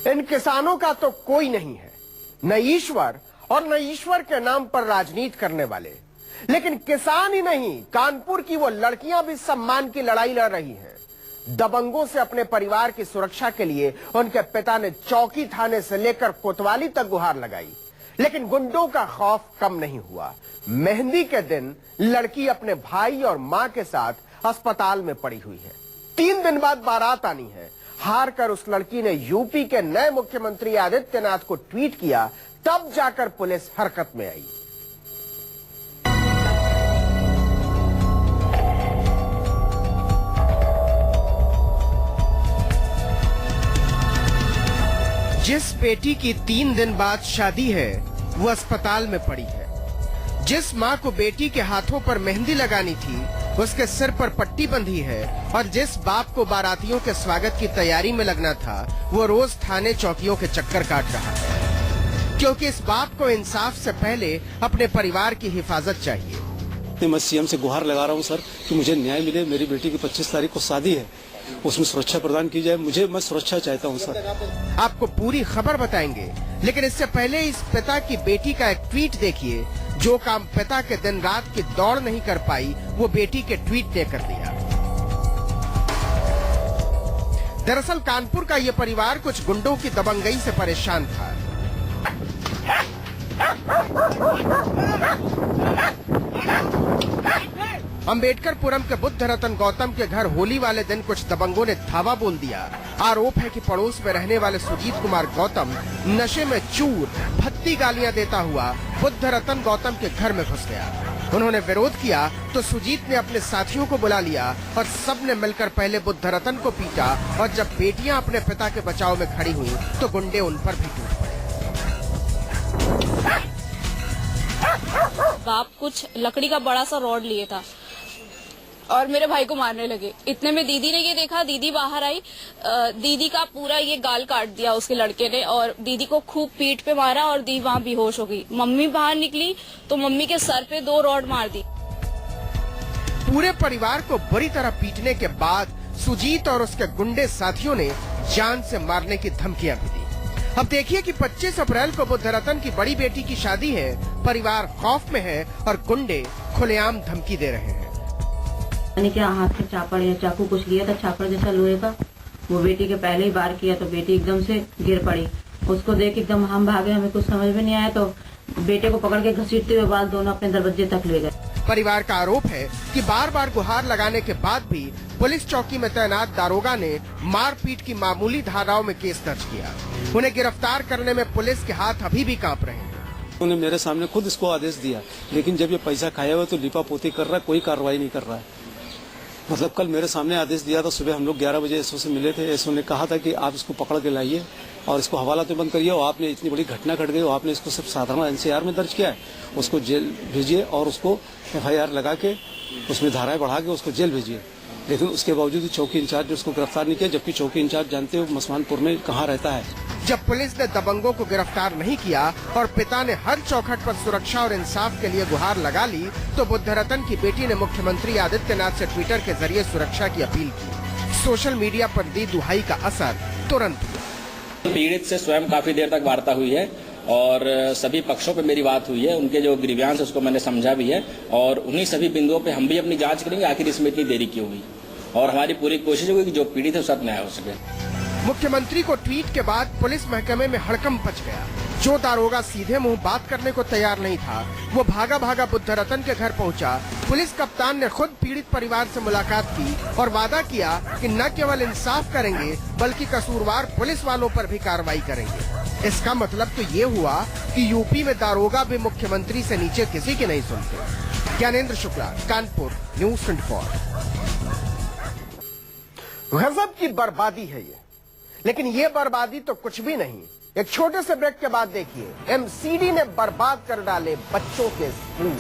इन किसानों का तो कोई नहीं है, न ईश्वर और न ईश्वर के नाम पर राजनीति करने वाले। लेकिन किसान ही नहीं, कानपुर की वो लड़कियां भी सम्मान की लड़ाई लड़ रही हैं। दबंगों से अपने परिवार की सुरक्षा के लिए उनके पिता ने चौकी थाने से लेकर कोतवाली तक गुहार लगाई, लेकिन गुंडों का खौफ कम नहीं हुआ। मेहंदी के दिन लड़की अपने भाई और मां के साथ अस्पताल में पड़ी हुई है। 3 दिन बाद बारात आनी है। हार कर उस लड़की ने यूपी के नए मुख्यमंत्री आदित्यनाथ को ट्वीट किया, तब जाकर पुलिस हरकत में आई। जिस बेटी की 3 दिन बाद शादी है वो अस्पताल में पड़ी है। जिस मां को बेटी के हाथों पर मेहंदी लगानी थी उसके सिर पर पट्टी बंधी है, और जिस बाप को बारातियों के स्वागत की तैयारी में लगना था वो रोज थाने चौकियों के चक्कर काट रहा है, क्योंकि इस बाप को इंसाफ से पहले अपने परिवार की हिफाजत चाहिए। मैं सीएम से गुहार लगा रहा हूं सर कि मुझे न्याय मिले। मेरी बेटी की 25 तारीख को शादी है, उसमें सुरक्षा प्रदान की जाए। मैं सुरक्षा चाहता हूं सर। आपको पूरी खबर बताएंगे, लेकिन इससे पहले इस पिता की बेटी का एक ट्वीट देखिए। जो काम पिता के दिन रात की दौड़ नहीं कर पाई वो बेटी के ट्वीट ने कर दिया। दरअसल कानपुर का ये परिवार कुछ गुंडों की दबंगई से परेशान था। अंबेडकरपुरम के बुद्ध रतन गौतम के घर होली वाले दिन कुछ दबंगों ने धावा बोल दिया। आरोप है कि पड़ोस में रहने वाले सुजीत कुमार गौतम नशे में चूर भत्ती गालियां देता हुआ बुद्ध रतन गौतम के घर में घुस गया। उन्होंने विरोध किया तो सुजीत ने अपने साथियों को बुला लिया और सबने मिलकर पहले बुद्ध रतन को पीटा, और जब बेटियां अपने पिता के बचाव में खड़ी हुई तो गुंडे उन पर भी टूट पड़े। बाप कुछ लकड़ी का बड़ा सा रॉड लिए था और मेरे भाई को मारने लगे। इतने में दीदी ने ये देखा, दीदी बाहर आई, दीदी का पूरा ये गाल काट दिया उसके लड़के ने, और दीदी को खूब पीठ पे मारा और दी वहाँ बेहोश हो गई। मम्मी बाहर निकली तो मम्मी के सर पे 2 रॉड मार दी। पूरे परिवार को बुरी तरह पीटने के बाद सुजीत और उसके गुंडे साथियों ने जान से मारने की धमकियां भी दी। अब देखिए कि 25 अप्रैल को बुद्ध रतन की बड़ी बेटी की शादी है, परिवार खौफ में है और गुंडे खुलेआम धमकी दे रहे हैं। मैंने क्या हाथ से चापड़ या चाकू कुछ लिया था, चापड़ जैसा लोहे का, वो बेटी के पहले ही वार किया तो बेटी एकदम से गिर पड़ी। उसको देख एकदम हम भागे, हमें कुछ समझ में नहीं आया तो बेटे को पकड़ के घसीटते हुए बाल दोनों अपने दरवाजे तक ले गए। परिवार का आरोप है कि बार बार गुहार लगाने के बाद भी पुलिस चौकी में तैनात दारोगा ने मारपीट की मामूली धाराओं में केस दर्ज किया। उन्हें गिरफ्तार करने में पुलिस के हाथ अभी भी कांप रहे हैं। उन्होंने मेरे सामने खुद इसको आदेश दिया, लेकिन जब ये पैसा खाया हुआ तो लिपा पोती कर रहा है, कोई कार्रवाई नहीं कर रहा है। मतलब कल मेरे सामने आदेश दिया था, सुबह हम लोग 11 बजे एसओ से मिले थे। एसओ ने कहा था कि आप इसको पकड़ के लाइए और इसको हवाला तो बंद करिए, और आपने इतनी बड़ी घटना घट गई और आपने इसको सिर्फ साधारण एनसीआर में दर्ज किया है, उसको जेल भेजिए और उसको एफआईआर लगा के उसमें धाराएं बढ़ा के उसको जेल भेजिए। लेकिन उसके बावजूद चौकी इंचार्ज ने उसको गिरफ्तार नहीं किया, जबकि चौकी इंचार्ज जानते हो मसमानपुर में कहाँ रहता है। जब पुलिस ने दबंगों को गिरफ्तार नहीं किया और पिता ने हर चौखट पर सुरक्षा और इंसाफ के लिए गुहार लगा ली, तो बुद्ध रतन की बेटी ने मुख्यमंत्री आदित्यनाथ से ट्विटर के जरिए सुरक्षा की अपील की। सोशल मीडिया पर दी दुहाई का असर तुरंत हुआ। पीड़ित से स्वयं काफी देर तक वार्ता हुई है और सभी पक्षों पे मेरी बात हुई है। उनके जो ग्रीवांस उसको मैंने समझा भी है, और उन्हीं सभी बिंदुओं पे हम भी अपनी जांच करेंगे आखिर इसमें इतनी देरी क्यों हुई, और हमारी पूरी कोशिश होगी कि जो पीड़ित है उसका न्याय हो सके। मुख्यमंत्री को ट्वीट के बाद पुलिस महकमे में हड़कंप मच गया। जो दारोगा सीधे मुंह बात करने को तैयार नहीं था, वो भागा भागा बुद्ध रतन के घर पहुंचा। पुलिस कप्तान ने खुद पीड़ित परिवार से मुलाकात की और वादा किया कि न केवल इंसाफ करेंगे बल्कि कसूरवार पुलिस वालों पर भी कार्रवाई करेंगे। इसका मतलब तो ये हुआ कि यूपी में दारोगा भी मुख्यमंत्री से नीचे किसी की नहीं सुनते। ज्ञानेंद्र शुक्ला, कानपुर, न्यूज़ 24। गजब की बर्बादी है ये, लेकिन ये बर्बादी तो कुछ भी नहीं। एक छोटे से ब्रेक के बाद देखिए, एमसीडी ने बर्बाद कर डाले बच्चों के स्कूल।